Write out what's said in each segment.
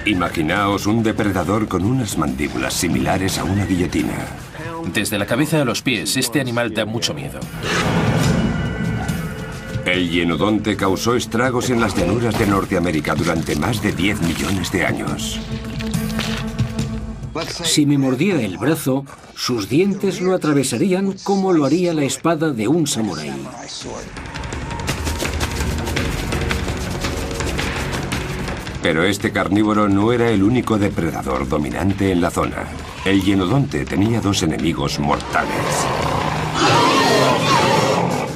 Imaginaos un depredador con unas mandíbulas similares a una guillotina. Desde la cabeza a los pies, este animal da mucho miedo. El hienodonte causó estragos en las llanuras de Norteamérica durante más de 10 millones de años. Si me mordiera el brazo, sus dientes lo atravesarían como lo haría la espada de un samurái. Pero este carnívoro no era el único depredador dominante en la zona. El hienodonte tenía dos enemigos mortales.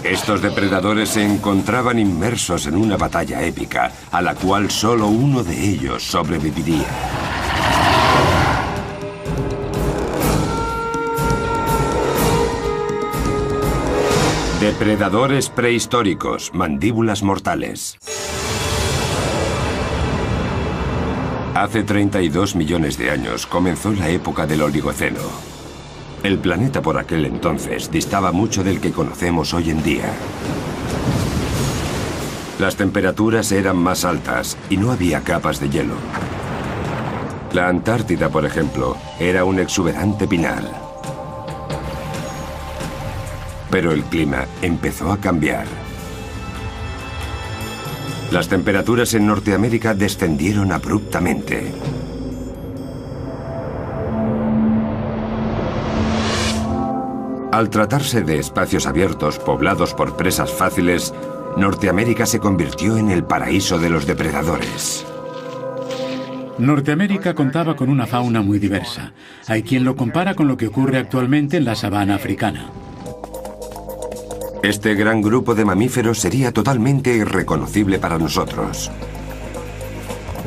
Estos depredadores se encontraban inmersos en una batalla épica, a la cual solo uno de ellos sobreviviría. Depredadores prehistóricos, mandíbulas mortales. Hace 32 millones de años comenzó la época del Oligoceno. El planeta por aquel entonces distaba mucho del que conocemos hoy en día. Las temperaturas eran más altas y no había capas de hielo. La Antártida, por ejemplo, era un exuberante pinar. Pero el clima empezó a cambiar. Las temperaturas en Norteamérica descendieron abruptamente. Al tratarse de espacios abiertos poblados por presas fáciles, Norteamérica se convirtió en el paraíso de los depredadores. Norteamérica contaba con una fauna muy diversa. Hay quien lo compara con lo que ocurre actualmente en la sabana africana. Este gran grupo de mamíferos sería totalmente irreconocible para nosotros.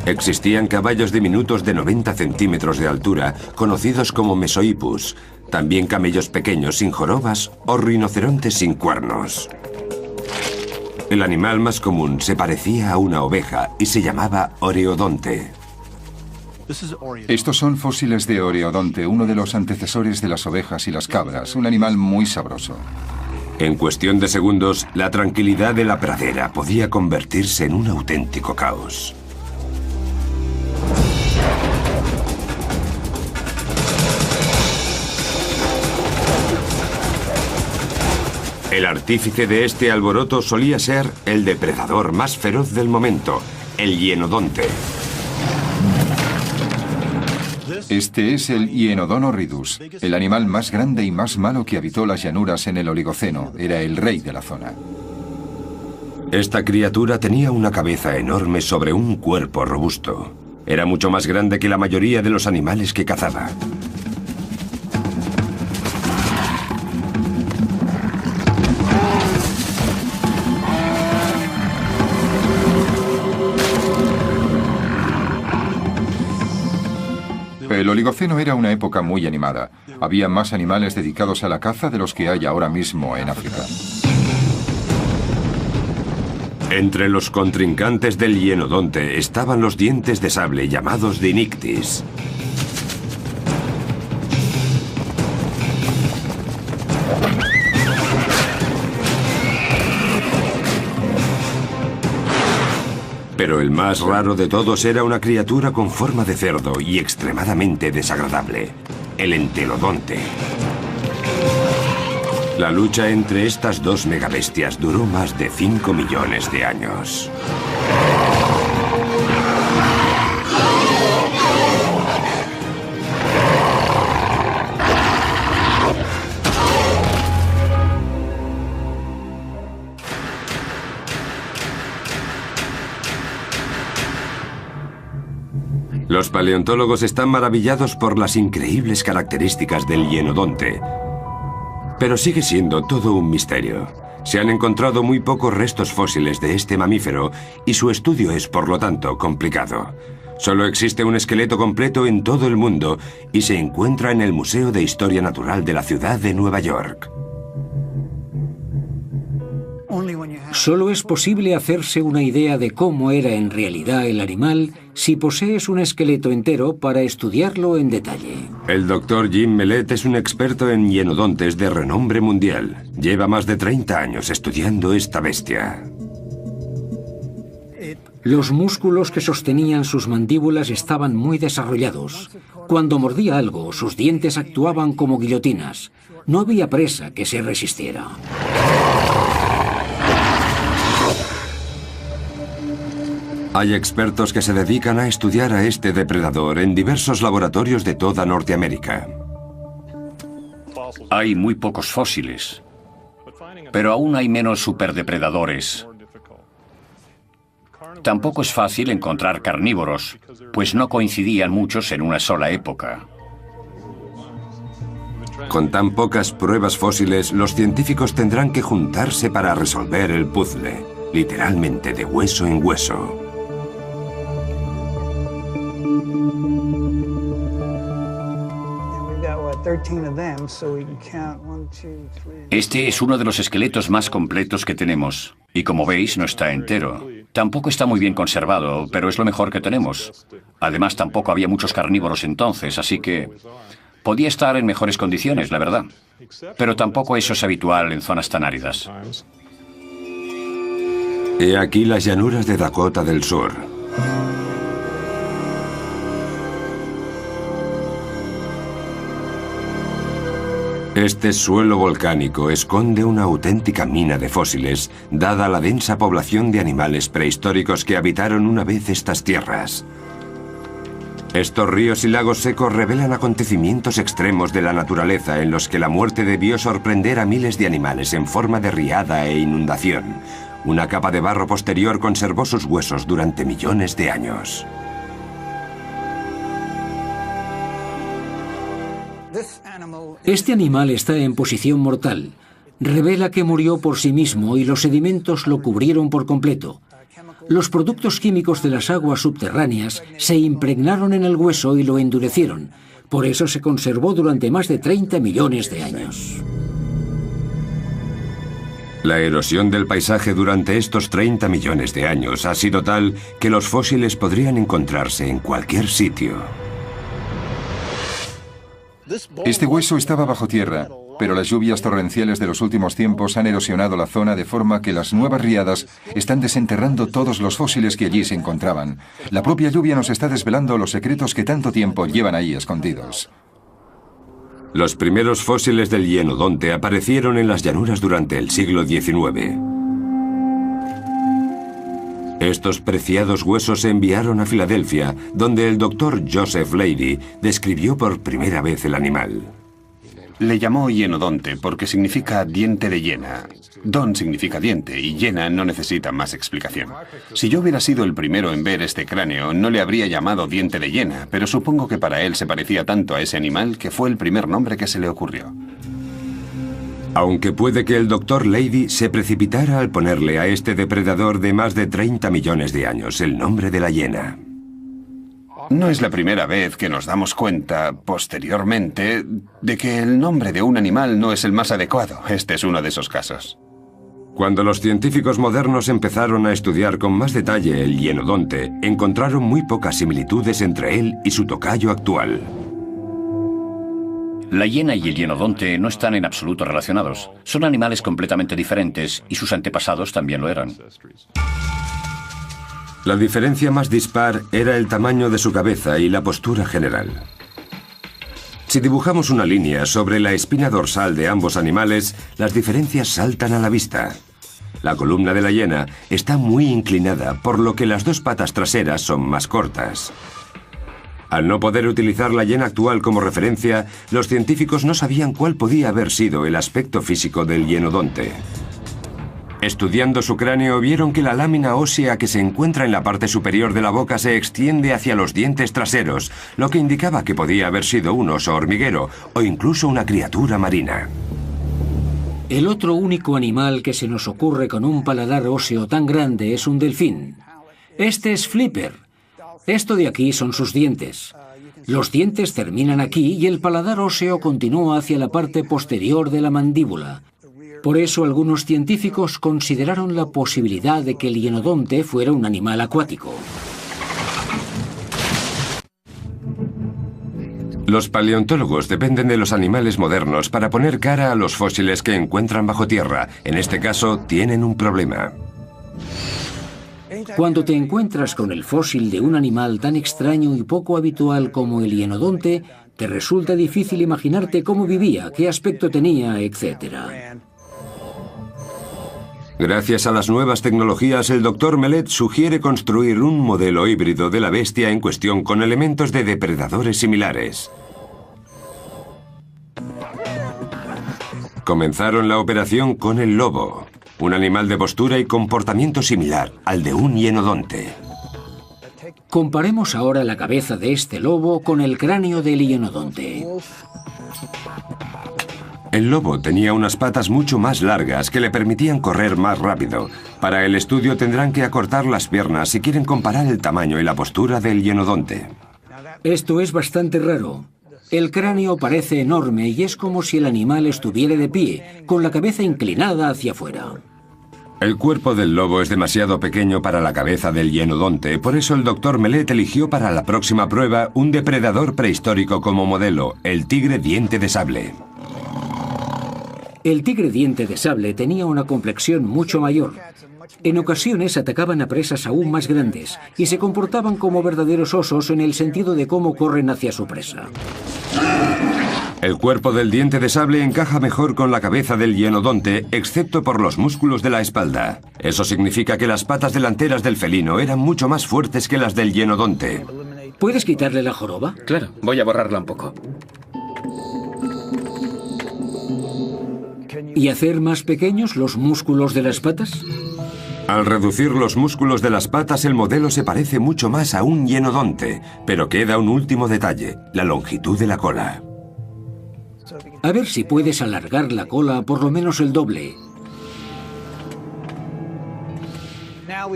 Existían caballos diminutos de 90 centímetros de altura, conocidos como Mesohippus, también camellos pequeños sin jorobas o rinocerontes sin cuernos. El animal más común se parecía a una oveja y se llamaba oreodonte. Estos son fósiles de oreodonte, uno de los antecesores de las ovejas y las cabras, un animal muy sabroso. En cuestión de segundos, la tranquilidad de la pradera podía convertirse en un auténtico caos. El artífice de este alboroto solía ser el depredador más feroz del momento, el hienodonte. Este es el Hyenodon horridus, el animal más grande y más malo que habitó las llanuras en el Oligoceno. Era el rey de la zona. Esta criatura tenía una cabeza enorme sobre un cuerpo robusto. Era mucho más grande que la mayoría de los animales que cazaba. El Oligoceno era una época muy animada. Había más animales dedicados a la caza de los que hay ahora mismo en África. Entre los contrincantes del hienodonte estaban los dientes de sable llamados Dinictis. Pero el más raro de todos era una criatura con forma de cerdo y extremadamente desagradable, el entelodonte. La lucha entre estas dos megabestias duró más de 5 millones de años. Los paleontólogos están maravillados por las increíbles características del hienodonte. Pero sigue siendo todo un misterio. Se han encontrado muy pocos restos fósiles de este mamífero y su estudio es, por lo tanto, complicado. Solo existe un esqueleto completo en todo el mundo y se encuentra en el Museo de Historia Natural de la ciudad de Nueva York. Solo es posible hacerse una idea de cómo era en realidad el animal si posees un esqueleto entero para estudiarlo en detalle. El doctor Jim Mellett es un experto en hienodontes de renombre mundial. Lleva más de 30 años estudiando esta bestia. Los músculos que sostenían sus mandíbulas estaban muy desarrollados. Cuando mordía algo, sus dientes actuaban como guillotinas. No había presa que se resistiera. Hay expertos que se dedican a estudiar a este depredador en diversos laboratorios de toda Norteamérica. Hay muy pocos fósiles, pero aún hay menos superdepredadores. Tampoco es fácil encontrar carnívoros, pues no coincidían muchos en una sola época. Con tan pocas pruebas fósiles, los científicos tendrán que juntarse para resolver el puzzle, literalmente de hueso en hueso. Este es uno de los esqueletos más completos que tenemos, y como veis no está entero. Tampoco está muy bien conservado, pero es lo mejor que tenemos. Además, tampoco había muchos carnívoros entonces, así que podía estar en mejores condiciones, la verdad. Pero tampoco eso es habitual en zonas tan áridas. He aquí las llanuras de Dakota del Sur. Este suelo volcánico esconde una auténtica mina de fósiles, dada la densa población de animales prehistóricos que habitaron una vez estas tierras. Estos ríos y lagos secos revelan acontecimientos extremos de la naturaleza en los que la muerte debió sorprender a miles de animales en forma de riada e inundación. Una capa de barro posterior conservó sus huesos durante millones de años. Este animal está en posición mortal. Revela que murió por sí mismo y los sedimentos lo cubrieron por completo. Los productos químicos de las aguas subterráneas se impregnaron en el hueso y lo endurecieron. Por eso se conservó durante más de 30 millones de años. La erosión del paisaje durante estos 30 millones de años ha sido tal que los fósiles podrían encontrarse en cualquier sitio. Este hueso estaba bajo tierra, pero las lluvias torrenciales de los últimos tiempos han erosionado la zona de forma que las nuevas riadas están desenterrando todos los fósiles que allí se encontraban. La propia lluvia nos está desvelando los secretos que tanto tiempo llevan ahí escondidos. Los primeros fósiles del hienodonte aparecieron en las llanuras durante el siglo XIX. Estos preciados huesos se enviaron a Filadelfia, donde el doctor Joseph Leidy describió por primera vez el animal. Le llamó hienodonte porque significa diente de hiena. Don significa diente y hiena no necesita más explicación. Si yo hubiera sido el primero en ver este cráneo, no le habría llamado diente de hiena, pero supongo que para él se parecía tanto a ese animal que fue el primer nombre que se le ocurrió. Aunque puede que el Dr. Leidy se precipitara al ponerle a este depredador de más de 30 millones de años el nombre de la hiena. No es la primera vez que nos damos cuenta, posteriormente, de que el nombre de un animal no es el más adecuado. Este es uno de esos casos. Cuando los científicos modernos empezaron a estudiar con más detalle el hienodonte, encontraron muy pocas similitudes entre él y su tocayo actual. La hiena y el hienodonte no están en absoluto relacionados. Son animales completamente diferentes y sus antepasados también lo eran. La diferencia más dispar era el tamaño de su cabeza y la postura general. Si dibujamos una línea sobre la espina dorsal de ambos animales, las diferencias saltan a la vista. La columna de la hiena está muy inclinada, por lo que las dos patas traseras son más cortas. Al no poder utilizar la hiena actual como referencia, los científicos no sabían cuál podía haber sido el aspecto físico del hienodonte. Estudiando su cráneo, vieron que la lámina ósea que se encuentra en la parte superior de la boca se extiende hacia los dientes traseros, lo que indicaba que podía haber sido un oso hormiguero o incluso una criatura marina. El otro único animal que se nos ocurre con un paladar óseo tan grande es un delfín. Este es Flipper. Esto de aquí son sus dientes. Los dientes terminan aquí y el paladar óseo continúa hacia la parte posterior de la mandíbula. Por eso algunos científicos consideraron la posibilidad de que el hienodonte fuera un animal acuático. Los paleontólogos dependen de los animales modernos para poner cara a los fósiles que encuentran bajo tierra. En este caso, tienen un problema. Cuando te encuentras con el fósil de un animal tan extraño y poco habitual como el hienodonte, te resulta difícil imaginarte cómo vivía, qué aspecto tenía, etc. Gracias a las nuevas tecnologías, el Dr. Mellet sugiere construir un modelo híbrido de la bestia en cuestión con elementos de depredadores similares. Comenzaron la operación con el lobo, un animal de postura y comportamiento similar al de un hienodonte. Comparemos ahora la cabeza de este lobo con el cráneo del hienodonte. El lobo tenía unas patas mucho más largas que le permitían correr más rápido. Para el estudio tendrán que acortar las piernas si quieren comparar el tamaño y la postura del hienodonte. Esto es bastante raro. El cráneo parece enorme y es como si el animal estuviera de pie, con la cabeza inclinada hacia afuera. El cuerpo del lobo es demasiado pequeño para la cabeza del hienodonte, por eso el Dr. Mellet eligió para la próxima prueba un depredador prehistórico como modelo, el tigre diente de sable. El tigre diente de sable tenía una complexión mucho mayor. En ocasiones atacaban a presas aún más grandes y se comportaban como verdaderos osos en el sentido de cómo corren hacia su presa. El cuerpo del diente de sable encaja mejor con la cabeza del hienodonte, excepto por los músculos de la espalda. Eso significa que las patas delanteras del felino eran mucho más fuertes que las del hienodonte. ¿Puedes quitarle la joroba? Claro, voy a borrarla un poco. ¿Y hacer más pequeños los músculos de las patas? Al reducir los músculos de las patas, el modelo se parece mucho más a un hienodonte, pero queda un último detalle, la longitud de la cola. A ver si puedes alargar la cola por lo menos el doble.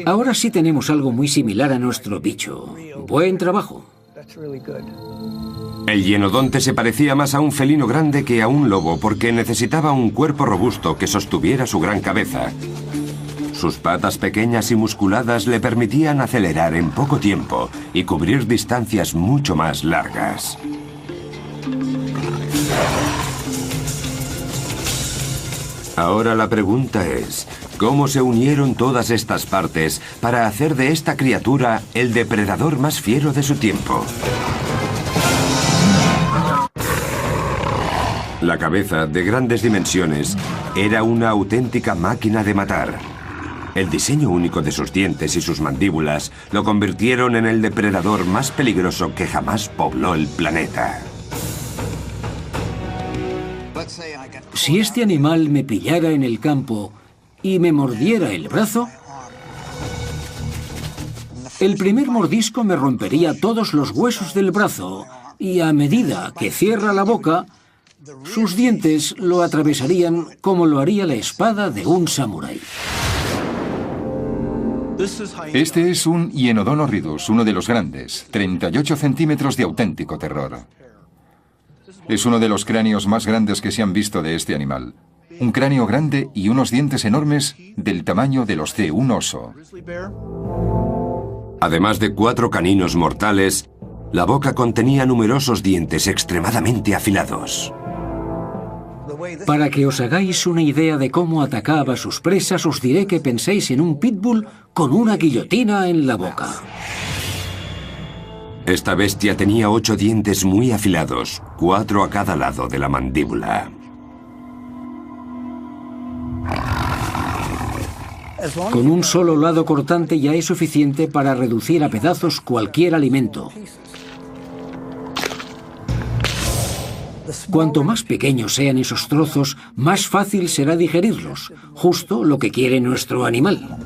Ahora sí tenemos algo muy similar a nuestro bicho. Buen trabajo. El hienodonte se parecía más a un felino grande que a un lobo porque necesitaba un cuerpo robusto que sostuviera su gran cabeza. Sus patas pequeñas y musculadas le permitían acelerar en poco tiempo y cubrir distancias mucho más largas. Ahora la pregunta es, ¿cómo se unieron todas estas partes para hacer de esta criatura el depredador más fiero de su tiempo? La cabeza, de grandes dimensiones, era una auténtica máquina de matar. El diseño único de sus dientes y sus mandíbulas lo convirtieron en el depredador más peligroso que jamás pobló el planeta. Si este animal me pillara en el campo y me mordiera el brazo, el primer mordisco me rompería todos los huesos del brazo y a medida que cierra la boca, sus dientes lo atravesarían como lo haría la espada de un samurái. Este es un Hyenodon horridus, uno de los grandes, 38 centímetros de auténtico terror. Es uno de los cráneos más grandes que se han visto de este animal. Un cráneo grande y unos dientes enormes del tamaño de los de un oso. Además de 4 caninos mortales, la boca contenía numerosos dientes extremadamente afilados. Para que os hagáis una idea de cómo atacaba a sus presas, os diré que penséis en un pitbull con una guillotina en la boca. Esta bestia tenía 8 dientes muy afilados, 4 a cada lado de la mandíbula. Con un solo lado cortante ya es suficiente para reducir a pedazos cualquier alimento. Cuanto más pequeños sean esos trozos, más fácil será digerirlos, justo lo que quiere nuestro animal.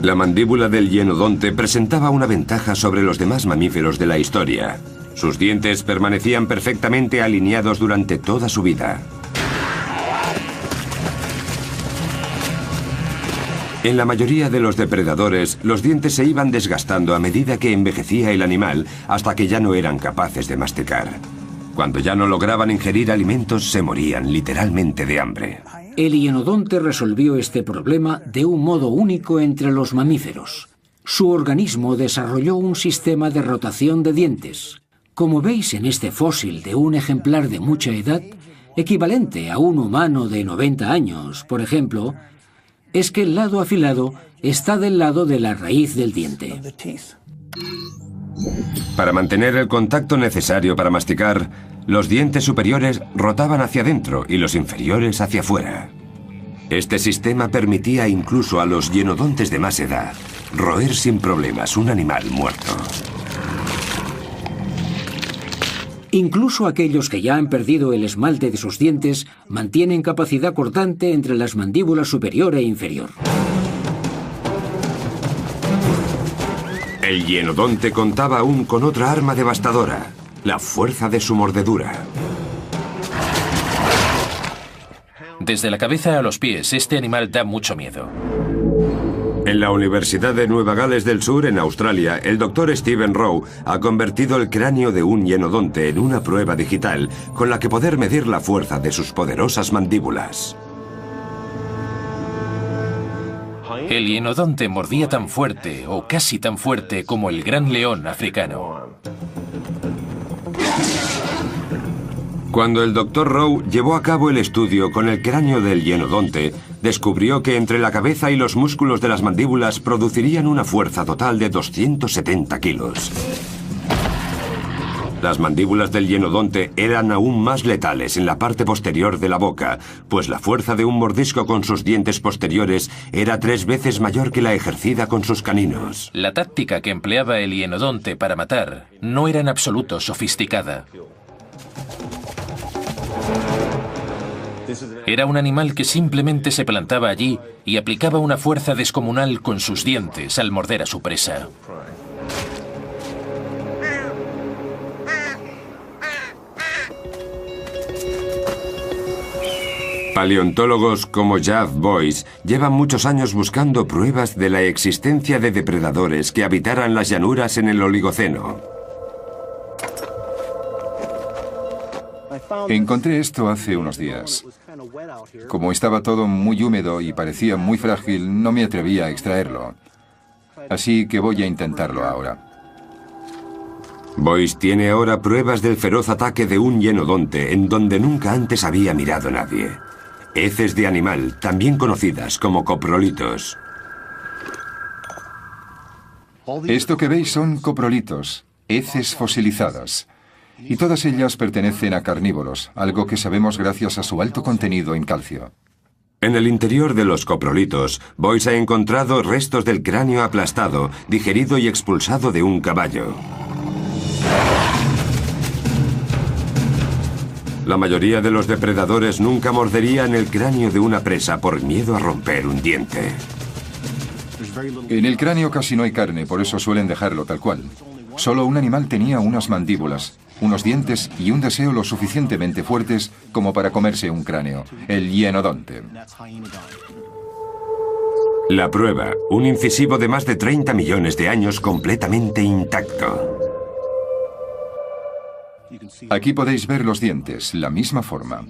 La mandíbula del hienodonte presentaba una ventaja sobre los demás mamíferos de la historia. Sus dientes permanecían perfectamente alineados durante toda su vida. En la mayoría de los depredadores, los dientes se iban desgastando a medida que envejecía el animal hasta que ya no eran capaces de masticar. Cuando ya no lograban ingerir alimentos, se morían literalmente de hambre. El hienodonte resolvió este problema de un modo único entre los mamíferos. Su organismo desarrolló un sistema de rotación de dientes. Como veis en este fósil de un ejemplar de mucha edad, equivalente a un humano de 90 años, por ejemplo, es que el lado afilado está del lado de la raíz del diente. Para mantener el contacto necesario para masticar, los dientes superiores rotaban hacia adentro y los inferiores hacia afuera. Este sistema permitía incluso a los hienodontes de más edad roer sin problemas un animal muerto. Incluso aquellos que ya han perdido el esmalte de sus dientes mantienen capacidad cortante entre las mandíbulas superior e inferior. El hienodonte contaba aún con otra arma devastadora, la fuerza de su mordedura. Desde la cabeza a los pies, este animal da mucho miedo. En la Universidad de Nueva Gales del Sur, en Australia, el doctor Stephen Rowe ha convertido el cráneo de un hienodonte en una prueba digital con la que poder medir la fuerza de sus poderosas mandíbulas. El hienodonte mordía tan fuerte, o casi tan fuerte, como el gran león africano. Cuando el Dr. Rowe llevó a cabo el estudio con el cráneo del hienodonte, descubrió que entre la cabeza y los músculos de las mandíbulas producirían una fuerza total de 270 kilos. Las mandíbulas del hienodonte eran aún más letales en la parte posterior de la boca, pues la fuerza de un mordisco con sus dientes posteriores era 3 veces mayor que la ejercida con sus caninos. La táctica que empleaba el hienodonte para matar no era en absoluto sofisticada. Era un animal que simplemente se plantaba allí y aplicaba una fuerza descomunal con sus dientes al morder a su presa. Paleontólogos como Jeff Boyce llevan muchos años buscando pruebas de la existencia de depredadores que habitaran las llanuras en el Oligoceno. Encontré esto hace unos días. Como estaba todo muy húmedo y parecía muy frágil, no me atreví a extraerlo. Así que voy a intentarlo ahora. Boyce tiene ahora pruebas del feroz ataque de un hienodonte en donde nunca antes había mirado nadie. Heces de animal, también conocidas como coprolitos. Esto que veis son coprolitos, heces fosilizadas. Y todas ellas pertenecen a carnívoros, algo que sabemos gracias a su alto contenido en calcio. En el interior de los coprolitos, Boyce ha encontrado restos del cráneo aplastado, digerido y expulsado de un caballo. La mayoría de los depredadores nunca morderían el cráneo de una presa por miedo a romper un diente. En el cráneo casi no hay carne, por eso suelen dejarlo tal cual. Solo un animal tenía unas mandíbulas, unos dientes y un deseo lo suficientemente fuertes como para comerse un cráneo, el hienodonte. La prueba, un incisivo de más de 30 millones de años completamente intacto. Aquí podéis ver los dientes, la misma forma.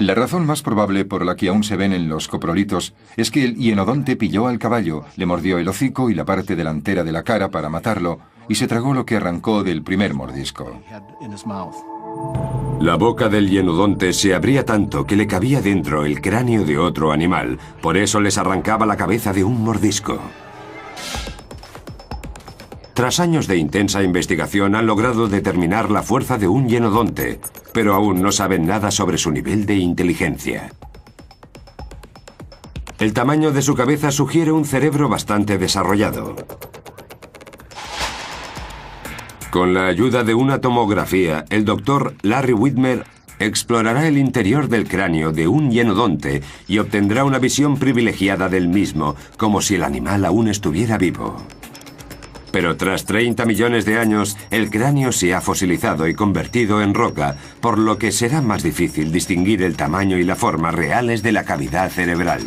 La razón más probable por la que aún se ven en los coprolitos es que el hienodonte pilló al caballo, le mordió el hocico y la parte delantera de la cara para matarlo y se tragó lo que arrancó del primer mordisco. La boca del hienodonte se abría tanto que le cabía dentro el cráneo de otro animal, por eso les arrancaba la cabeza de un mordisco. Tras años de intensa investigación han logrado determinar la fuerza de un hienodonte, pero aún no saben nada sobre su nivel de inteligencia. El tamaño de su cabeza sugiere un cerebro bastante desarrollado. Con la ayuda de una tomografía, el doctor Larry Whitmer explorará el interior del cráneo de un hienodonte y obtendrá una visión privilegiada del mismo, como si el animal aún estuviera vivo. Pero tras 30 millones de años, el cráneo se ha fosilizado y convertido en roca, por lo que será más difícil distinguir el tamaño y la forma reales de la cavidad cerebral.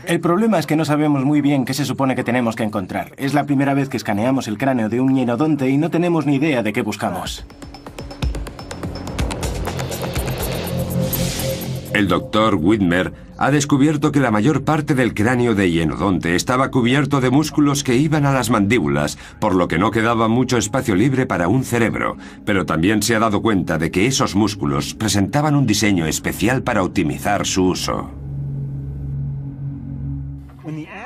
El problema es que no sabemos muy bien qué se supone que tenemos que encontrar. Es la primera vez que escaneamos el cráneo de un hienodonte y no tenemos ni idea de qué buscamos. El doctor Whitmer ha descubierto que la mayor parte del cráneo de Hienodonte estaba cubierto de músculos que iban a las mandíbulas, por lo que no quedaba mucho espacio libre para un cerebro, pero también se ha dado cuenta de que esos músculos presentaban un diseño especial para optimizar su uso.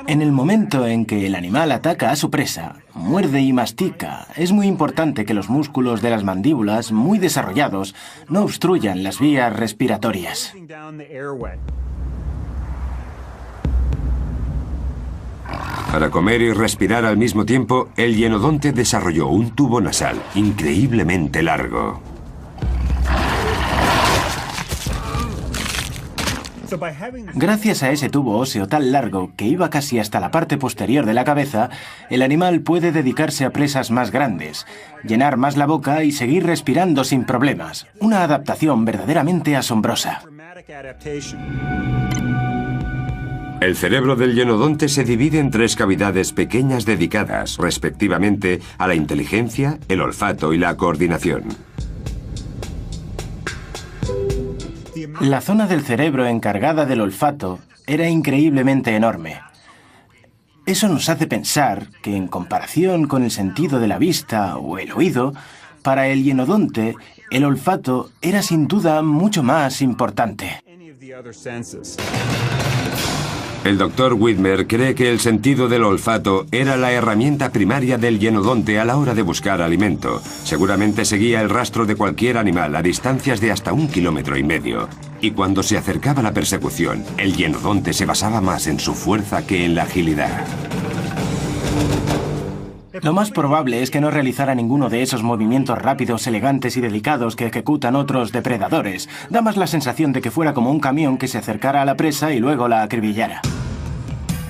En el momento en que el animal ataca a su presa, muerde y mastica, es muy importante que los músculos de las mandíbulas, muy desarrollados, no obstruyan las vías respiratorias. Para comer y respirar al mismo tiempo, el hienodonte desarrolló un tubo nasal increíblemente largo. Gracias a ese tubo óseo tan largo que iba casi hasta la parte posterior de la cabeza, el animal puede dedicarse a presas más grandes, llenar más la boca y seguir respirando sin problemas. Una adaptación verdaderamente asombrosa. El cerebro del hienodonte se divide en 3 cavidades pequeñas dedicadas, respectivamente, a la inteligencia, el olfato y la coordinación. La zona del cerebro encargada del olfato era increíblemente enorme. Eso nos hace pensar que, en comparación con el sentido de la vista o el oído, para el hienodonte, el olfato era sin duda mucho más importante. El doctor Whitmer cree que el sentido del olfato era la herramienta primaria del hienodonte a la hora de buscar alimento. Seguramente seguía el rastro de cualquier animal a distancias de hasta 1,5 kilómetros. Y cuando se acercaba la persecución, el hienodonte se basaba más en su fuerza que en la agilidad. Lo más probable es que no realizara ninguno de esos movimientos rápidos, elegantes y delicados que ejecutan otros depredadores. Da más la sensación de que fuera como un camión que se acercara a la presa y luego la acribillara.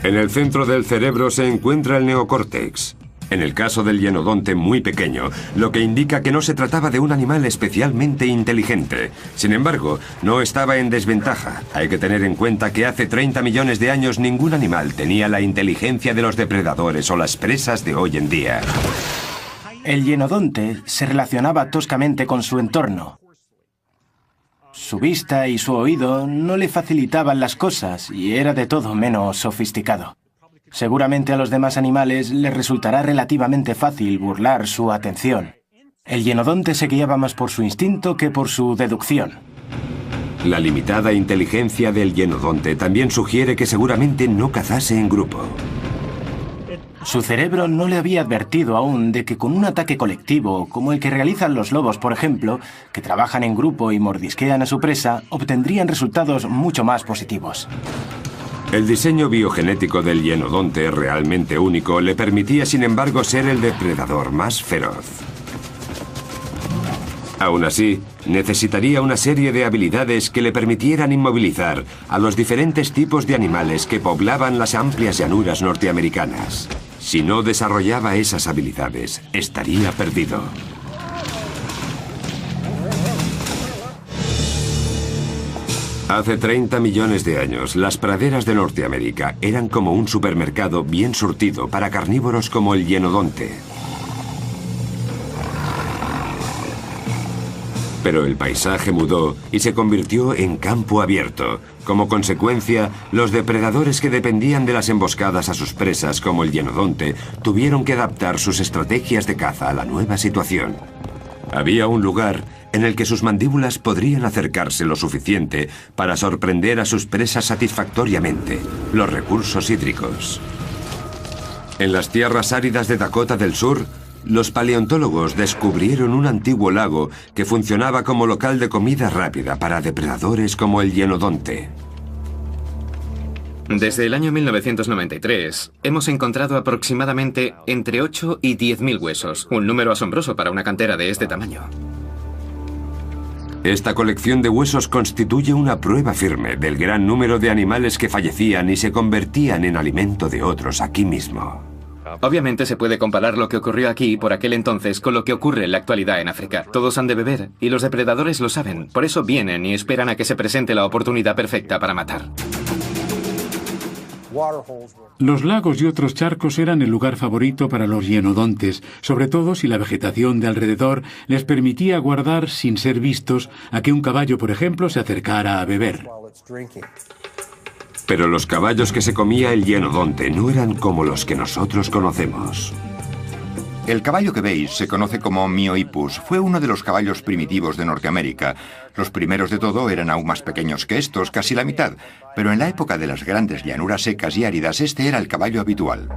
En el centro del cerebro se encuentra el neocórtex. En el caso del hienodonte muy pequeño, lo que indica que no se trataba de un animal especialmente inteligente. Sin embargo, no estaba en desventaja. Hay que tener en cuenta que hace 30 millones de años ningún animal tenía la inteligencia de los depredadores o las presas de hoy en día. El hienodonte se relacionaba toscamente con su entorno. Su vista y su oído no le facilitaban las cosas y era de todo menos sofisticado. Seguramente a los demás animales les resultará relativamente fácil burlar su atención. El hienodonte se guiaba más por su instinto que por su deducción. La limitada inteligencia del hienodonte también sugiere que seguramente no cazase en grupo. Su cerebro no le había advertido aún de que con un ataque colectivo, como el que realizan los lobos, por ejemplo, que trabajan en grupo y mordisquean a su presa, obtendrían resultados mucho más positivos. El diseño biogenético del hienodonte, realmente único, le permitía sin embargo ser el depredador más feroz. Aún así, necesitaría una serie de habilidades que le permitieran inmovilizar a los diferentes tipos de animales que poblaban las amplias llanuras norteamericanas. Si no desarrollaba esas habilidades, estaría perdido. Hace 30 millones de años, las praderas de Norteamérica eran como un supermercado bien surtido para carnívoros como el hienodonte. Pero el paisaje mudó y se convirtió en campo abierto. Como consecuencia, los depredadores que dependían de las emboscadas a sus presas, como el hienodonte, tuvieron que adaptar sus estrategias de caza a la nueva situación. Había un lugar en el que sus mandíbulas podrían acercarse lo suficiente para sorprender a sus presas satisfactoriamente: los recursos hídricos. En las tierras áridas de Dakota del Sur, los paleontólogos descubrieron un antiguo lago que funcionaba como local de comida rápida para depredadores como el hienodonte. Desde el año 1993, hemos encontrado aproximadamente entre 8 y 10.000 huesos, un número asombroso para una cantera de este tamaño. Esta colección de huesos constituye una prueba firme del gran número de animales que fallecían y se convertían en alimento de otros aquí mismo. Obviamente se puede comparar lo que ocurrió aquí por aquel entonces con lo que ocurre en la actualidad en África. Todos han de beber y los depredadores lo saben. Por eso vienen y esperan a que se presente la oportunidad perfecta para matar. Los lagos y otros charcos eran el lugar favorito para los hienodontes, sobre todo si la vegetación de alrededor les permitía guardar sin ser vistos a que un caballo, por ejemplo, se acercara a beber. Pero los caballos que se comía el hienodonte no eran como los que nosotros conocemos. El caballo que veis se conoce como Miohippus. Fue uno de los caballos primitivos de Norteamérica. Los primeros de todo eran aún más pequeños que estos, casi la mitad. Pero en la época de las grandes llanuras secas y áridas, este era el caballo habitual.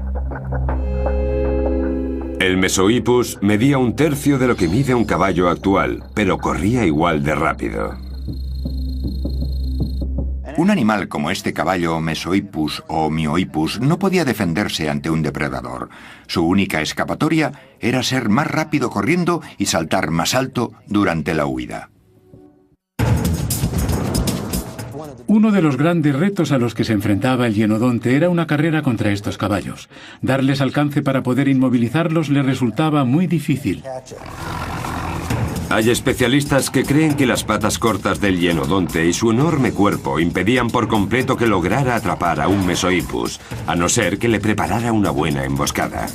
El Mesohippus medía un tercio de lo que mide un caballo actual, pero corría igual de rápido. Un animal como este caballo Mesohippus o Miohippus no podía defenderse ante un depredador. Su única escapatoria era ser más rápido corriendo y saltar más alto durante la huida. Uno de los grandes retos a los que se enfrentaba el hienodonte era una carrera contra estos caballos. Darles alcance para poder inmovilizarlos le resultaba muy difícil. Hay especialistas que creen que las patas cortas del hienodonte y su enorme cuerpo impedían por completo que lograra atrapar a un Mesohippus, a no ser que le preparara una buena emboscada.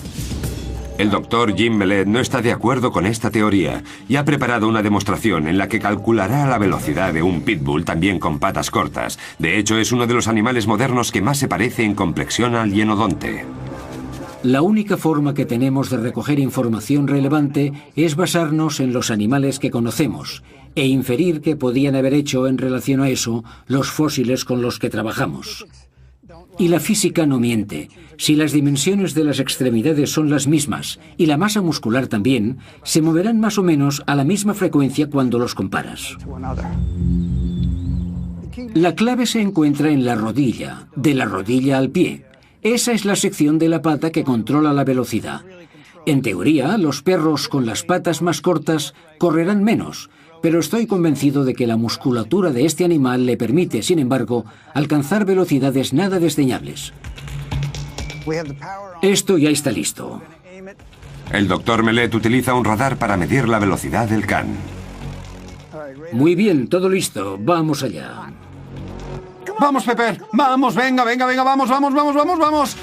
El doctor Jim Mellett no está de acuerdo con esta teoría y ha preparado una demostración en la que calculará la velocidad de un pitbull también con patas cortas. De hecho, es uno de los animales modernos que más se parece en complexión al hienodonte. La única forma que tenemos de recoger información relevante es basarnos en los animales que conocemos e inferir qué podían haber hecho en relación a eso los fósiles con los que trabajamos. Y la física no miente. Si las dimensiones de las extremidades son las mismas y la masa muscular también, se moverán más o menos a la misma frecuencia cuando los comparas. La clave se encuentra en la rodilla, de la rodilla al pie. Esa es la sección de la pata que controla la velocidad. En teoría, los perros con las patas más cortas correrán menos, pero estoy convencido de que la musculatura de este animal le permite, sin embargo, alcanzar velocidades nada desdeñables. Esto ya está listo. El doctor Mellett utiliza un radar para medir la velocidad del can. Muy bien, todo listo. Vamos allá. ¡Vamos, Pepper! ¡Vamos, venga, venga, venga! ¡Vamos, vamos, vamos, vamos, vamos!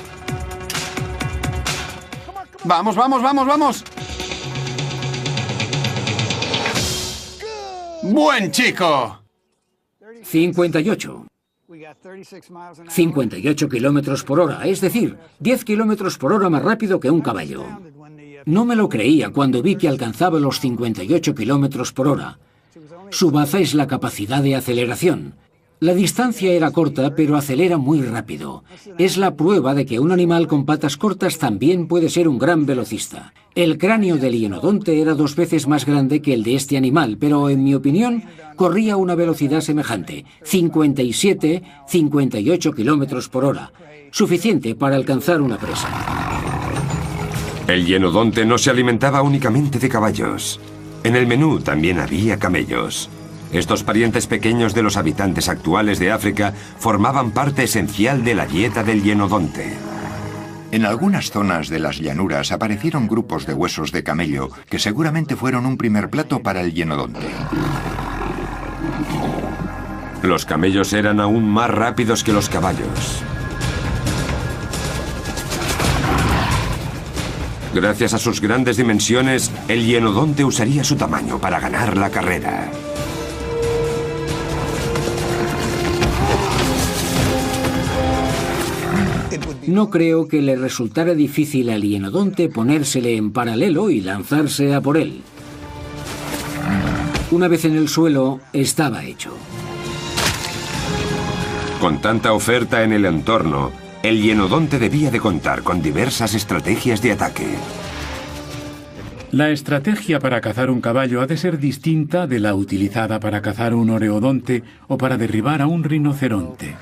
¡Vamos, vamos, vamos, vamos! ¡Buen chico! 58. 58 kilómetros por hora, es decir, 10 kilómetros por hora más rápido que un caballo. No me lo creía cuando vi que alcanzaba los 58 kilómetros por hora. Su baza es la capacidad de aceleración. La distancia era corta, pero acelera muy rápido. Es la prueba de que un animal con patas cortas también puede ser un gran velocista. El cráneo del hienodonte era 2 veces más grande que el de este animal, pero en mi opinión corría a una velocidad semejante, 58 kilómetros por hora, suficiente para alcanzar una presa. El hienodonte no se alimentaba únicamente de caballos. En el menú también había camellos. Estos parientes pequeños de los habitantes actuales de África formaban parte esencial de la dieta del hienodonte. En algunas zonas de las llanuras aparecieron grupos de huesos de camello que seguramente fueron un primer plato para el hienodonte. Los camellos eran aún más rápidos que los caballos. Gracias a sus grandes dimensiones, el hienodonte usaría su tamaño para ganar la carrera. No creo que le resultara difícil al hienodonte ponérsele en paralelo y lanzarse a por él. Una vez en el suelo, estaba hecho. Con tanta oferta en el entorno, el hienodonte debía de contar con diversas estrategias de ataque. La estrategia para cazar un caballo ha de ser distinta de la utilizada para cazar un oreodonte o para derribar a un rinoceronte.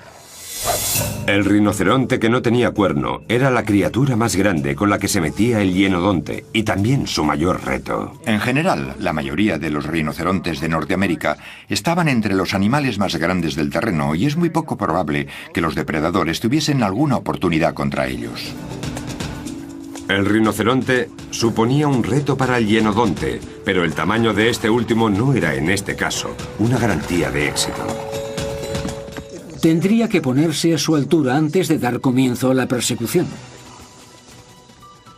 El rinoceronte que no tenía cuerno era la criatura más grande con la que se metía el hienodonte y también su mayor reto. En general, la mayoría de los rinocerontes de Norteamérica estaban entre los animales más grandes del terreno y es muy poco probable que los depredadores tuviesen alguna oportunidad contra ellos. El rinoceronte suponía un reto para el hienodonte, pero el tamaño de este último no era en este caso una garantía de éxito. Tendría que ponerse a su altura antes de dar comienzo a la persecución.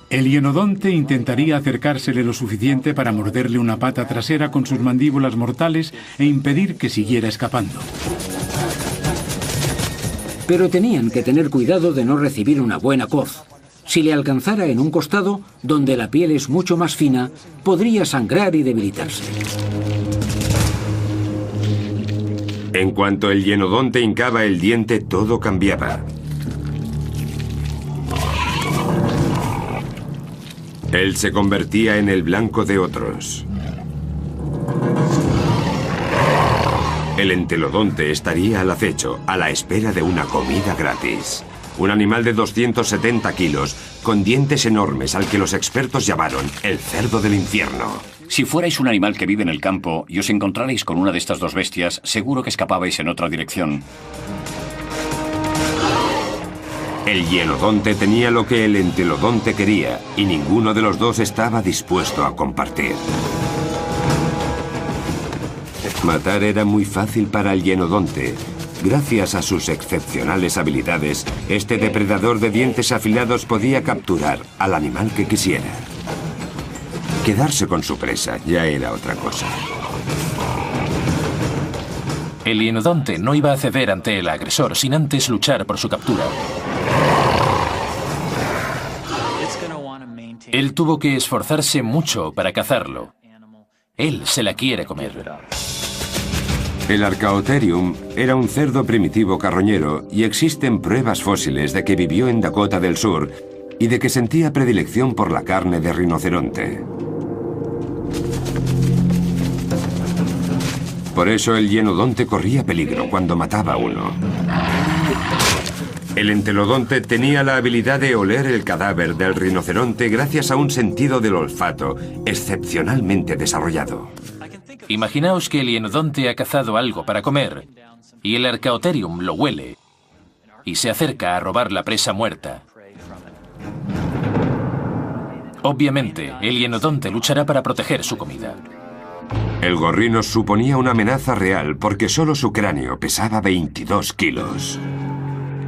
El hienodonte intentaría acercársele lo suficiente para morderle una pata trasera con sus mandíbulas mortales e impedir que siguiera escapando. Pero tenían que tener cuidado de no recibir una buena coz. Si le alcanzara en un costado, donde la piel es mucho más fina, podría sangrar y debilitarse. En cuanto el hienodonte hincaba el diente, todo cambiaba. Él se convertía en el blanco de otros. El entelodonte estaría al acecho, a la espera de una comida gratis. Un animal de 270 kilos, con dientes enormes al que los expertos llamaron el cerdo del infierno. Si fuerais un animal que vive en el campo y os encontrarais con una de estas dos bestias, seguro que escapabais en otra dirección. El hienodonte tenía lo que el entelodonte quería, y ninguno de los dos estaba dispuesto a compartir. Matar era muy fácil para el hienodonte. Gracias a sus excepcionales habilidades, este depredador de dientes afilados podía capturar al animal que quisiera. Quedarse con su presa ya era otra cosa. El hienodonte no iba a ceder ante el agresor sin antes luchar por su captura. Él tuvo que esforzarse mucho para cazarlo. Él se la quiere comer. El Archaeotherium era un cerdo primitivo carroñero y existen pruebas fósiles de que vivió en Dakota del Sur y de que sentía predilección por la carne de rinoceronte. Por eso el hienodonte corría peligro cuando mataba a uno. El entelodonte tenía la habilidad de oler el cadáver del rinoceronte gracias a un sentido del olfato excepcionalmente desarrollado. Imaginaos que el hienodonte ha cazado algo para comer y el Archaeotherium lo huele y se acerca a robar la presa muerta. Obviamente, el hienodonte luchará para proteger su comida. El gorrino suponía una amenaza real porque solo su cráneo pesaba 22 kilos.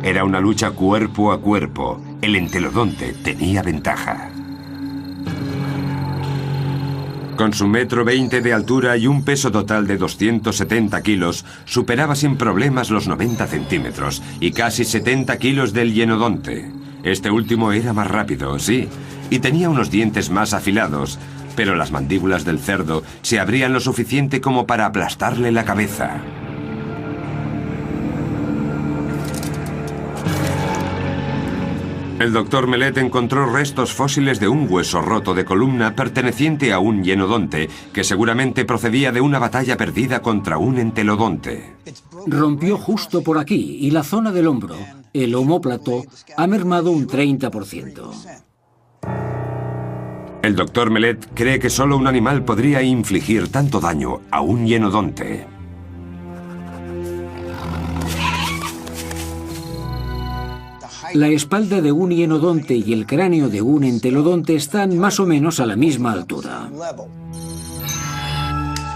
Era una lucha cuerpo a cuerpo. El entelodonte tenía ventaja. Con su 1,20 m de altura y un peso total de 270 kilos, superaba sin problemas los 90 centímetros y casi 70 kilos del hienodonte. Este último era más rápido, sí, y tenía unos dientes más afilados, pero las mandíbulas del cerdo se abrían lo suficiente como para aplastarle la cabeza. El doctor Mellet encontró restos fósiles de un hueso roto de columna perteneciente a un hienodonte, que seguramente procedía de una batalla perdida contra un entelodonte. Rompió justo por aquí y la zona del hombro, el omóplato, ha mermado un 30%. El doctor Mellet cree que solo un animal podría infligir tanto daño a un hienodonte. La espalda de un hienodonte y el cráneo de un entelodonte están más o menos a la misma altura.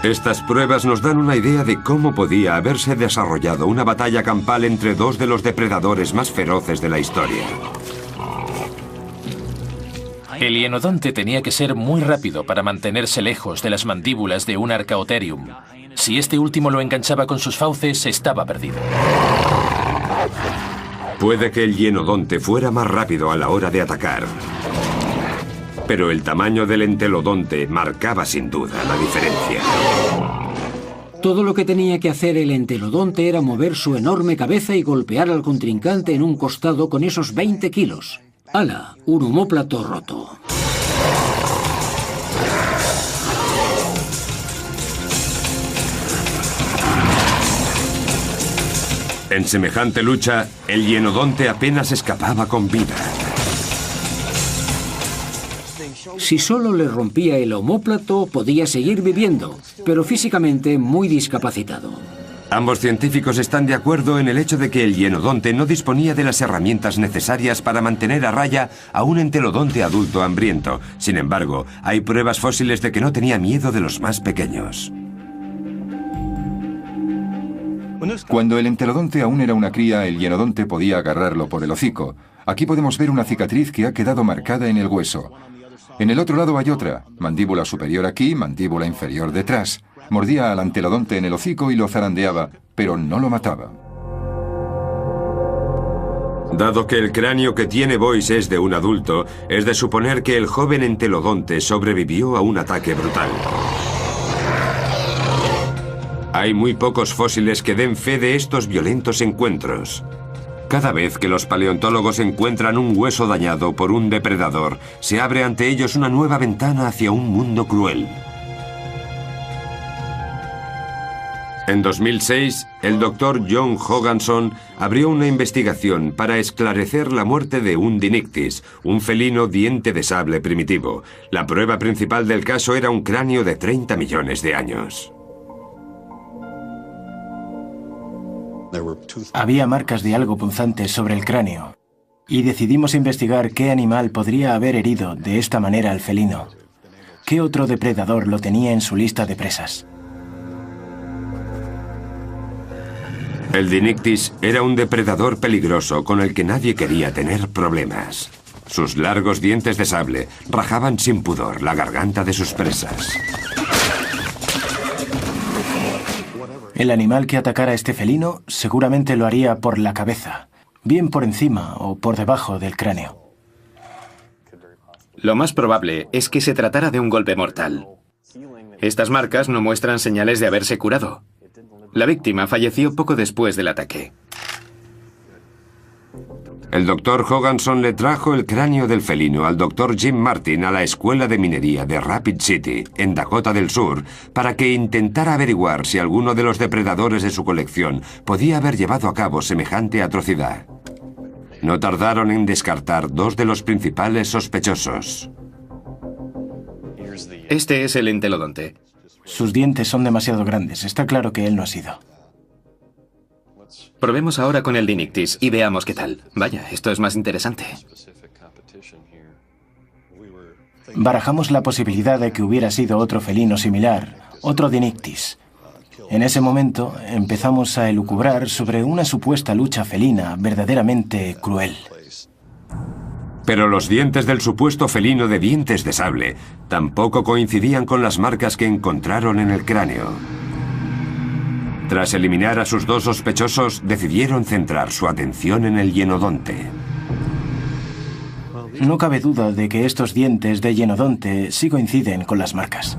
Estas pruebas nos dan una idea de cómo podía haberse desarrollado una batalla campal entre dos de los depredadores más feroces de la historia. El hienodonte tenía que ser muy rápido para mantenerse lejos de las mandíbulas de un Archaeotherium. Si este último lo enganchaba con sus fauces, estaba perdido. Puede que el hienodonte fuera más rápido a la hora de atacar, pero el tamaño del entelodonte marcaba sin duda la diferencia. Todo lo que tenía que hacer el entelodonte era mover su enorme cabeza y golpear al contrincante en un costado con esos 20 kilos. ¡Hala! Un omóplato roto. En semejante lucha, el hienodonte apenas escapaba con vida. Si solo le rompía el omóplato, podía seguir viviendo, pero físicamente muy discapacitado. Ambos científicos están de acuerdo en el hecho de que el hienodonte no disponía de las herramientas necesarias para mantener a raya a un entelodonte adulto hambriento. Sin embargo, hay pruebas fósiles de que no tenía miedo de los más pequeños. Cuando el entelodonte aún era una cría, el hienodonte podía agarrarlo por el hocico. Aquí podemos ver una cicatriz que ha quedado marcada en el hueso. En el otro lado hay otra, mandíbula superior aquí, mandíbula inferior detrás. Mordía al antelodonte en el hocico y lo zarandeaba, pero no lo mataba. Dado que el cráneo que tiene Boyce es de un adulto, es de suponer que el joven entelodonte sobrevivió a un ataque brutal. Hay muy pocos fósiles que den fe de estos violentos encuentros. Cada vez que los paleontólogos encuentran un hueso dañado por un depredador, se abre ante ellos una nueva ventana hacia un mundo cruel. En 2006, el Dr. John Hogganson abrió una investigación para esclarecer la muerte de un Dinictis, un felino diente de sable primitivo. La prueba principal del caso era un cráneo de 30 millones de años. Había marcas de algo punzante sobre el cráneo, y decidimos investigar qué animal podría haber herido de esta manera al felino. ¿Qué otro depredador lo tenía en su lista de presas? El Dinictis era un depredador peligroso con el que nadie quería tener problemas. Sus largos dientes de sable rajaban sin pudor la garganta de sus presas. El animal que atacara a este felino seguramente lo haría por la cabeza, bien por encima o por debajo del cráneo. Lo más probable es que se tratara de un golpe mortal. Estas marcas no muestran señales de haberse curado. La víctima falleció poco después del ataque. El Dr. Hogganson le trajo el cráneo del felino al Dr. Jim Martin a la Escuela de Minería de Rapid City, en Dakota del Sur, para que intentara averiguar si alguno de los depredadores de su colección podía haber llevado a cabo semejante atrocidad. No tardaron en descartar dos de los principales sospechosos. Este es el entelodonte. Sus dientes son demasiado grandes. Está claro que él no ha sido. Probemos ahora con el Dinictis y veamos qué tal. Vaya, esto es más interesante. Barajamos la posibilidad de que hubiera sido otro felino similar, otro Dinictis. En ese momento empezamos a elucubrar sobre una supuesta lucha felina verdaderamente cruel. Pero los dientes del supuesto felino de dientes de sable tampoco coincidían con las marcas que encontraron en el cráneo. Tras eliminar a sus dos sospechosos, decidieron centrar su atención en el hienodonte. No cabe duda de que estos dientes de hienodonte sí coinciden con las marcas.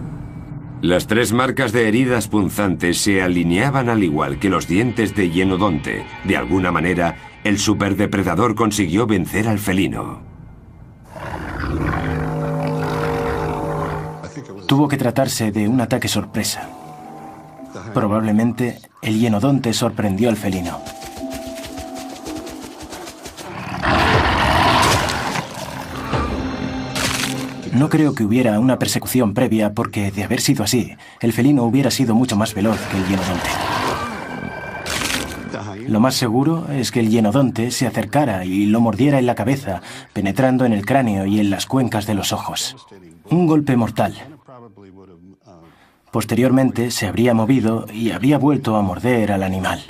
Las tres marcas de heridas punzantes se alineaban al igual que los dientes de hienodonte. De alguna manera, el superdepredador consiguió vencer al felino. Tuvo que tratarse de un ataque sorpresa. Probablemente el hienodonte sorprendió al felino. No creo que hubiera una persecución previa porque, de haber sido así, el felino hubiera sido mucho más veloz que el hienodonte. Lo más seguro es que el hienodonte se acercara y lo mordiera en la cabeza, penetrando en el cráneo y en las cuencas de los ojos. Un golpe mortal. Posteriormente se habría movido y habría vuelto a morder al animal.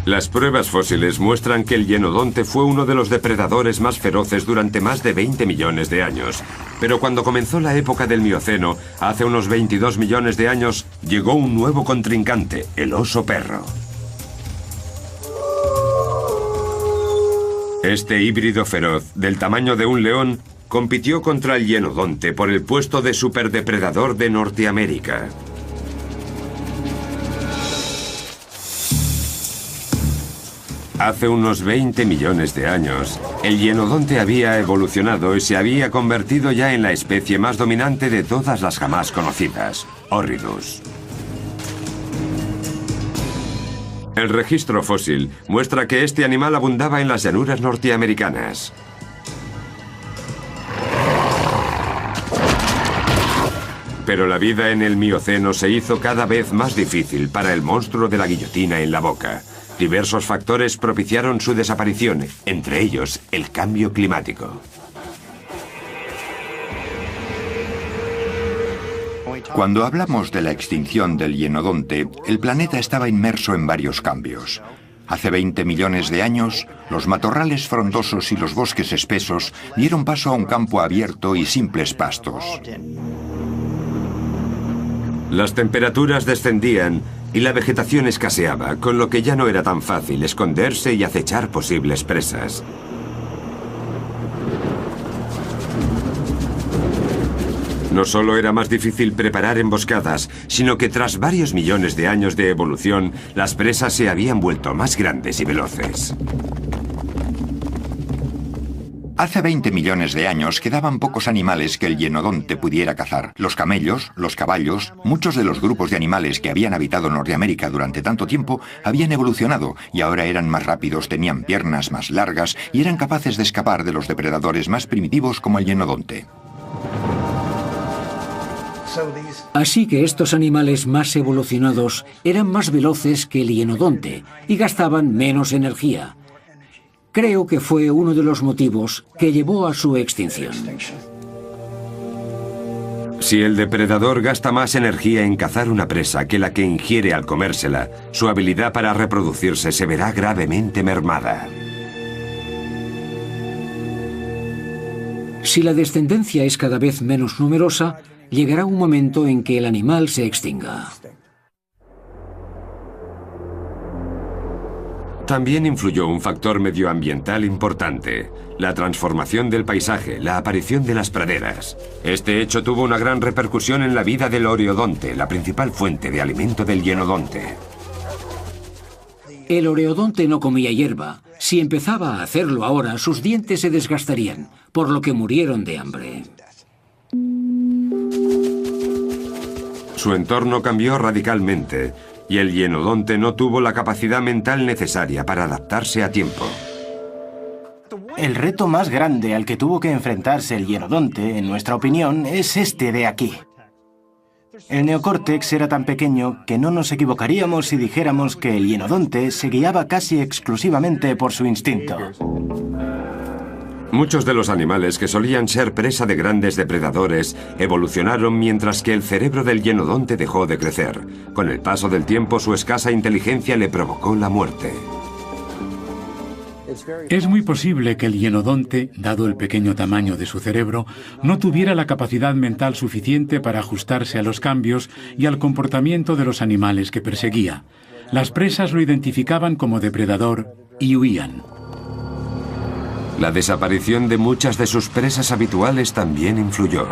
Las pruebas fósiles muestran que el hienodonte fue uno de los depredadores más feroces durante más de 20 millones de años. Pero cuando comenzó la época del Mioceno, hace unos 22 millones de años, llegó un nuevo contrincante, el oso perro. Este híbrido feroz, del tamaño de un león, compitió contra el hienodonte por el puesto de superdepredador de Norteamérica. Hace unos 20 millones de años, el hienodonte había evolucionado y se había convertido ya en la especie más dominante de todas las jamás conocidas, Horridus. El registro fósil muestra que este animal abundaba en las llanuras norteamericanas. Pero la vida en el Mioceno se hizo cada vez más difícil para el monstruo de la guillotina en la boca. Diversos factores propiciaron su desaparición, entre ellos el cambio climático. Cuando hablamos de la extinción del hienodonte, el planeta estaba inmerso en varios cambios. Hace 20 millones de años, los matorrales frondosos y los bosques espesos dieron paso a un campo abierto y simples pastos. Las temperaturas descendían y la vegetación escaseaba, con lo que ya no era tan fácil esconderse y acechar posibles presas. No solo era más difícil preparar emboscadas, sino que tras varios millones de años de evolución, las presas se habían vuelto más grandes y veloces. Hace 20 millones de años quedaban pocos animales que el hienodonte pudiera cazar. Los camellos, los caballos, muchos de los grupos de animales que habían habitado Norteamérica durante tanto tiempo habían evolucionado y ahora eran más rápidos, tenían piernas más largas y eran capaces de escapar de los depredadores más primitivos como el hienodonte. Así que estos animales más evolucionados eran más veloces que el hienodonte y gastaban menos energía. Creo que fue uno de los motivos que llevó a su extinción. Si el depredador gasta más energía en cazar una presa que la que ingiere al comérsela, su habilidad para reproducirse se verá gravemente mermada. Si la descendencia es cada vez menos numerosa, llegará un momento en que el animal se extinga. También influyó un factor medioambiental importante, la transformación del paisaje, la aparición de las praderas. Este hecho tuvo una gran repercusión en la vida del oreodonte, la principal fuente de alimento del hienodonte. El oreodonte no comía hierba. Si empezaba a hacerlo ahora, sus dientes se desgastarían, por lo que murieron de hambre. Su entorno cambió radicalmente y el hienodonte no tuvo la capacidad mental necesaria para adaptarse a tiempo. El reto más grande al que tuvo que enfrentarse el hienodonte, en nuestra opinión, es este de aquí. El neocórtex era tan pequeño que no nos equivocaríamos si dijéramos que el hienodonte se guiaba casi exclusivamente por su instinto. Muchos de los animales que solían ser presa de grandes depredadores evolucionaron mientras que el cerebro del hienodonte dejó de crecer. Con el paso del tiempo, su escasa inteligencia le provocó la muerte. Es muy posible que el hienodonte, dado el pequeño tamaño de su cerebro, no tuviera la capacidad mental suficiente para ajustarse a los cambios y al comportamiento de los animales que perseguía. Las presas lo identificaban como depredador y huían. La desaparición de muchas de sus presas habituales también influyó,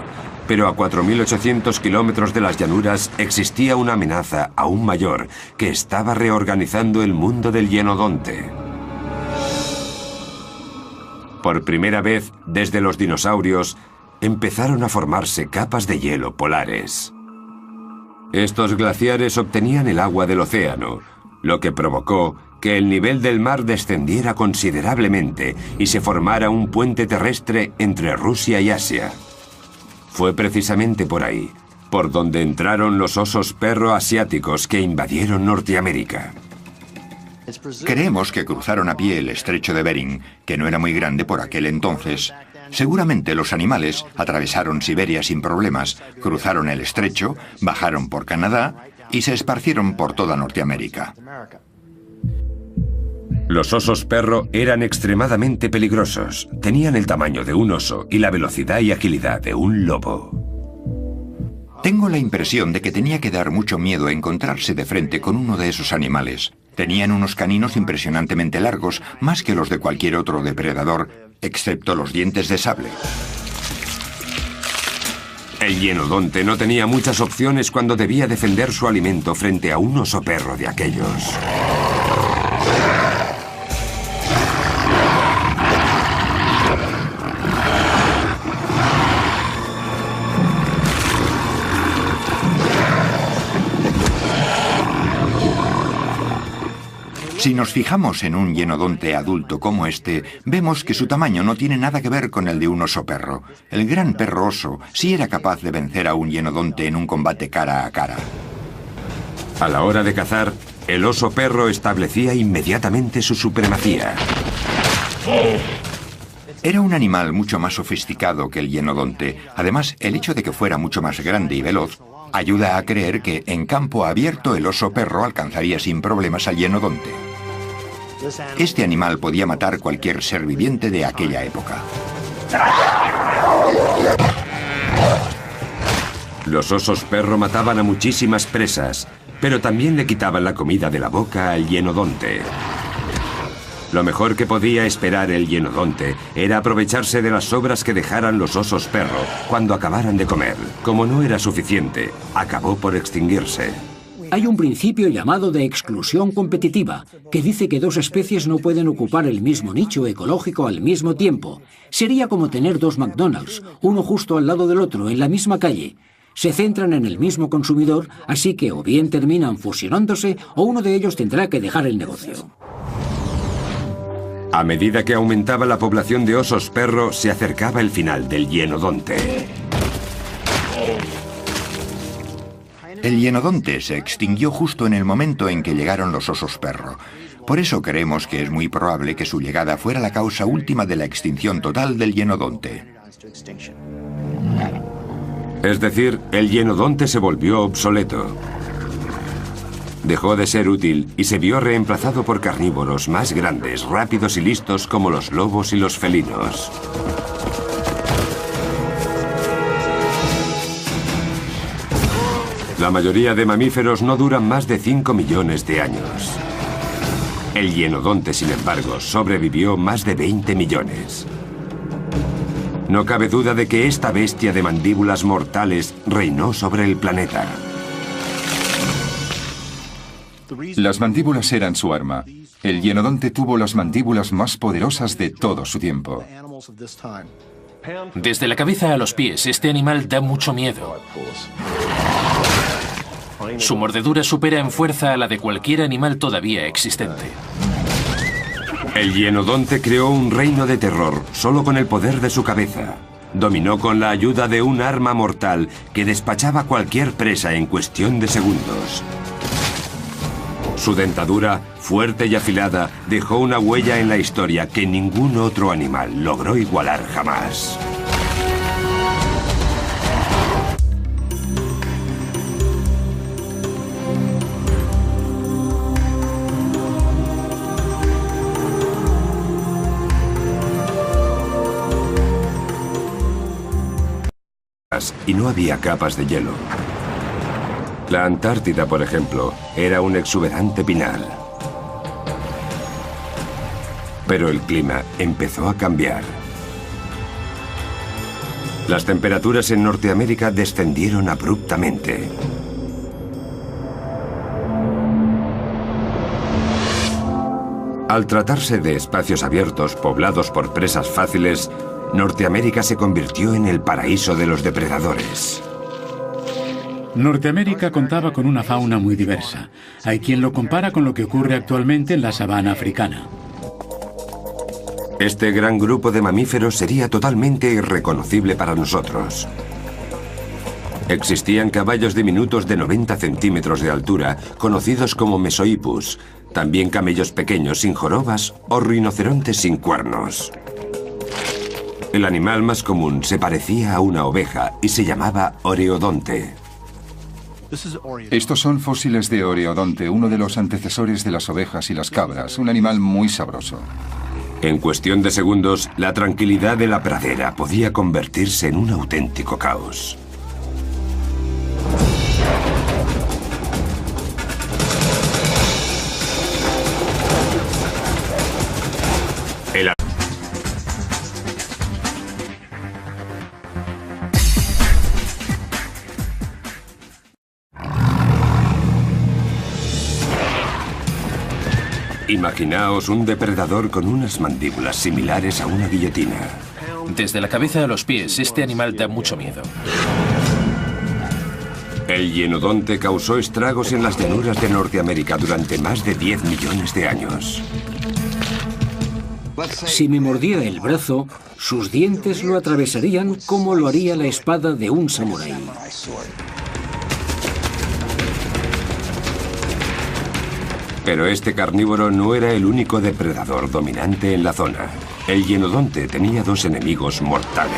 pero a 4.800 kilómetros de las llanuras existía una amenaza aún mayor que estaba reorganizando el mundo del hienodonte. Por primera vez desde los dinosaurios, empezaron a formarse capas de hielo polares. Estos glaciares obtenían el agua del océano, lo que provocó que el nivel del mar descendiera considerablemente y se formara un puente terrestre entre Rusia y Asia. Fue precisamente por ahí, por donde entraron los osos perro asiáticos que invadieron Norteamérica. Creemos que cruzaron a pie el estrecho de Bering, que no era muy grande por aquel entonces. Seguramente los animales atravesaron Siberia sin problemas, cruzaron el estrecho, bajaron por Canadá y se esparcieron por toda Norteamérica. Los osos perro eran extremadamente peligrosos. Tenían el tamaño de un oso y la velocidad y agilidad de un lobo. Tengo la impresión de que tenía que dar mucho miedo encontrarse de frente con uno de esos animales. Tenían unos caninos impresionantemente largos, más que los de cualquier otro depredador, excepto los dientes de sable. El hienodonte no tenía muchas opciones cuando debía defender su alimento frente a un oso perro de aquellos. Si nos fijamos en un hienodonte adulto como este, vemos que su tamaño no tiene nada que ver con el de un oso perro. El gran perro oso sí era capaz de vencer a un hienodonte en un combate cara a cara. A la hora de cazar, el oso perro establecía inmediatamente su supremacía. Era un animal mucho más sofisticado que el hienodonte. Además, el hecho de que fuera mucho más grande y veloz ayuda a creer que en campo abierto el oso perro alcanzaría sin problemas al hienodonte. Este animal podía matar cualquier ser viviente de aquella época. Los osos perro mataban a muchísimas presas, pero también le quitaban la comida de la boca al hienodonte. Lo mejor que podía esperar el hienodonte era aprovecharse de las sobras que dejaran los osos perro cuando acabaran de comer. Como no era suficiente, acabó por extinguirse. Hay un principio llamado de exclusión competitiva, que dice que dos especies no pueden ocupar el mismo nicho ecológico al mismo tiempo. Sería como tener dos McDonald's, uno justo al lado del otro, en la misma calle. Se centran en el mismo consumidor, así que o bien terminan fusionándose o uno de ellos tendrá que dejar el negocio. A medida que aumentaba la población de osos perro, se acercaba el final del hienodonte. El hienodonte se extinguió justo en el momento en que llegaron los osos perro. Por eso creemos que es muy probable que su llegada fuera la causa última de la extinción total del hienodonte. Es decir, el hienodonte se volvió obsoleto. Dejó de ser útil y se vio reemplazado por carnívoros más grandes, rápidos y listos como los lobos y los felinos. La mayoría de mamíferos no duran más de 5 millones de años. El hienodonte, sin embargo, sobrevivió más de 20 millones. No cabe duda de que esta bestia de mandíbulas mortales reinó sobre el planeta. Las mandíbulas eran su arma. El hienodonte tuvo las mandíbulas más poderosas de todo su tiempo. Desde la cabeza a los pies, este animal da mucho miedo. Su mordedura supera en fuerza a la de cualquier animal todavía existente. El hienodonte creó un reino de terror solo con el poder de su cabeza. Dominó con la ayuda de un arma mortal que despachaba cualquier presa en cuestión de segundos. Su dentadura, fuerte y afilada, dejó una huella en la historia que ningún otro animal logró igualar jamás. Y no había capas de hielo. La Antártida, por ejemplo, era un exuberante pinar. Pero el clima empezó a cambiar. Las temperaturas en Norteamérica descendieron abruptamente. Al tratarse de espacios abiertos poblados por presas fáciles, Norteamérica se convirtió en el paraíso de los depredadores. Norteamérica contaba con una fauna muy diversa. Hay quien lo compara con lo que ocurre actualmente en la sabana africana. Este gran grupo de mamíferos sería totalmente irreconocible para nosotros. Existían caballos diminutos de 90 centímetros de altura, conocidos como Mesohippus, también camellos pequeños sin jorobas o rinocerontes sin cuernos. El animal más común se parecía a una oveja y se llamaba oreodonte. Estos son fósiles de oreodonte, uno de los antecesores de las ovejas y las cabras, un animal muy sabroso. En cuestión de segundos, la tranquilidad de la pradera podía convertirse en un auténtico caos. Imaginaos un depredador con unas mandíbulas similares a una guillotina. Desde la cabeza a los pies, este animal da mucho miedo. El hienodonte causó estragos en las llanuras de Norteamérica durante más de 10 millones de años. Si me mordiera el brazo, sus dientes lo atravesarían como lo haría la espada de un samurái. Pero este carnívoro no era el único depredador dominante en la zona. El hienodonte tenía dos enemigos mortales.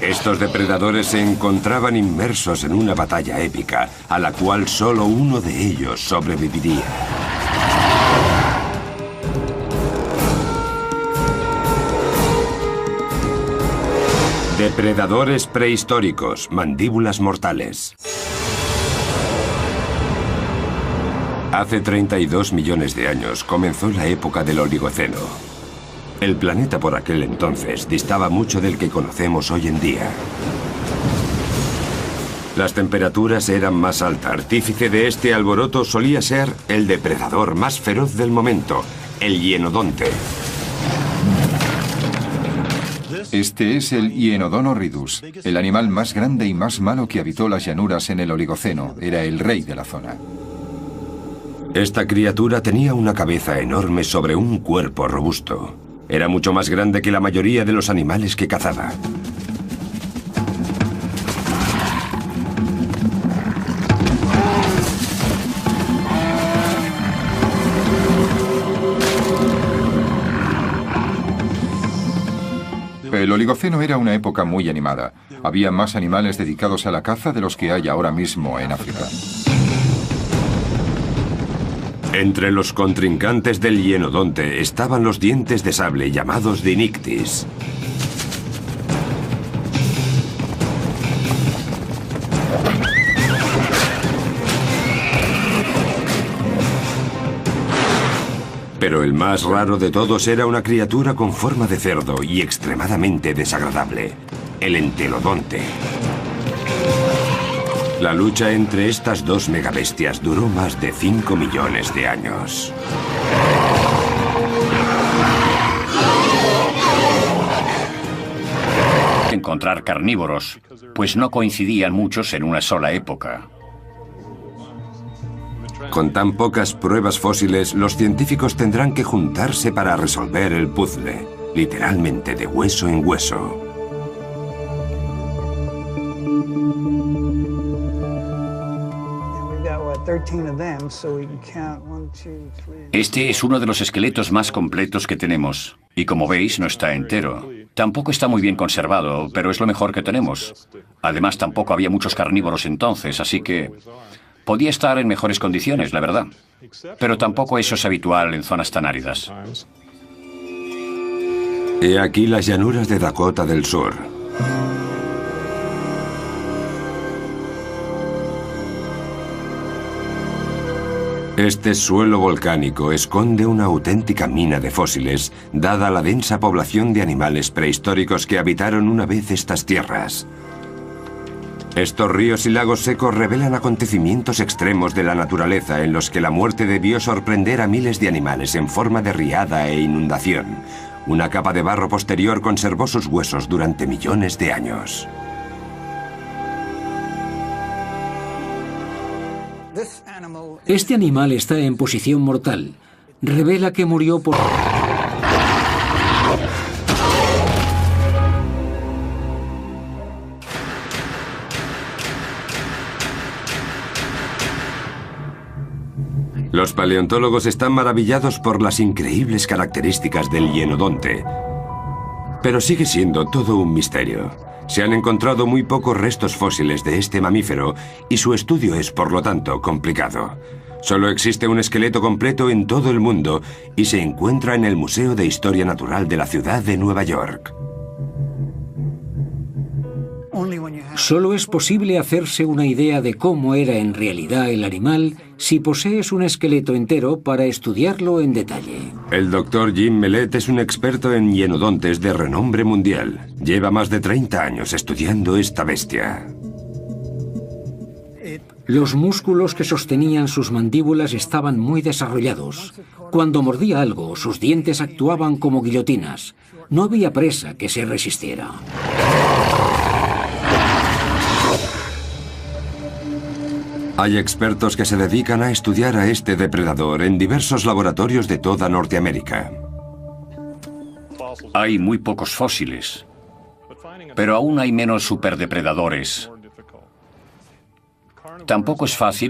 Estos depredadores se encontraban inmersos en una batalla épica, a la cual solo uno de ellos sobreviviría. Depredadores prehistóricos, mandíbulas mortales. Hace 32 millones de años comenzó la época del Oligoceno. El planeta por aquel entonces distaba mucho del que conocemos hoy en día. Las temperaturas eran más altas. Artífice de este alboroto solía ser el depredador más feroz del momento, el hienodonte. Este es el Hyenodon horridus, el animal más grande y más malo que habitó las llanuras en el Oligoceno. Era el rey de la zona. Esta criatura tenía una cabeza enorme sobre un cuerpo robusto. Era mucho más grande que la mayoría de los animales que cazaba. El Oligoceno era una época muy animada. Había más animales dedicados a la caza de los que hay ahora mismo en África. Entre los contrincantes del hienodonte estaban los dientes de sable llamados Dinictis. Pero el más raro de todos era una criatura con forma de cerdo y extremadamente desagradable, el entelodonte. La lucha entre estas dos megabestias duró más de 5 millones de años. Encontrar carnívoros, pues no coincidían muchos en una sola época. Con tan pocas pruebas fósiles, los científicos tendrán que juntarse para resolver el puzzle, literalmente de hueso en hueso. Este es uno de los esqueletos más completos que tenemos, y como veis no está entero. Tampoco está muy bien conservado, pero es lo mejor que tenemos. Además tampoco había muchos carnívoros entonces, así que podía estar en mejores condiciones, la verdad. Pero tampoco eso es habitual en zonas tan áridas. He aquí las llanuras de Dakota del Sur. Este suelo volcánico esconde una auténtica mina de fósiles, dada la densa población de animales prehistóricos que habitaron una vez estas tierras. Estos ríos y lagos secos revelan acontecimientos extremos de la naturaleza en los que la muerte debió sorprender a miles de animales en forma de riada e inundación. Una capa de barro posterior conservó sus huesos durante millones de años. Este animal está en posición mortal. Revela que murió por... Los paleontólogos están maravillados por las increíbles características del hienodonte. Pero sigue siendo todo un misterio. Se han encontrado muy pocos restos fósiles de este mamífero y su estudio es, por lo tanto, complicado. Solo existe un esqueleto completo en todo el mundo y se encuentra en el Museo de Historia Natural de la ciudad de Nueva York. Solo es posible hacerse una idea de cómo era en realidad el animal si posees un esqueleto entero para estudiarlo en detalle. El doctor Jim Mellett es un experto en hienodontes de renombre mundial. Lleva más de 30 años estudiando esta bestia. Los músculos que sostenían sus mandíbulas estaban muy desarrollados. Cuando mordía algo, sus dientes actuaban como guillotinas. No había presa que se resistiera. Hay expertos que se dedican a estudiar a este depredador en diversos laboratorios de toda Norteamérica. Hay muy pocos fósiles, pero aún hay menos superdepredadores. Tampoco es fácil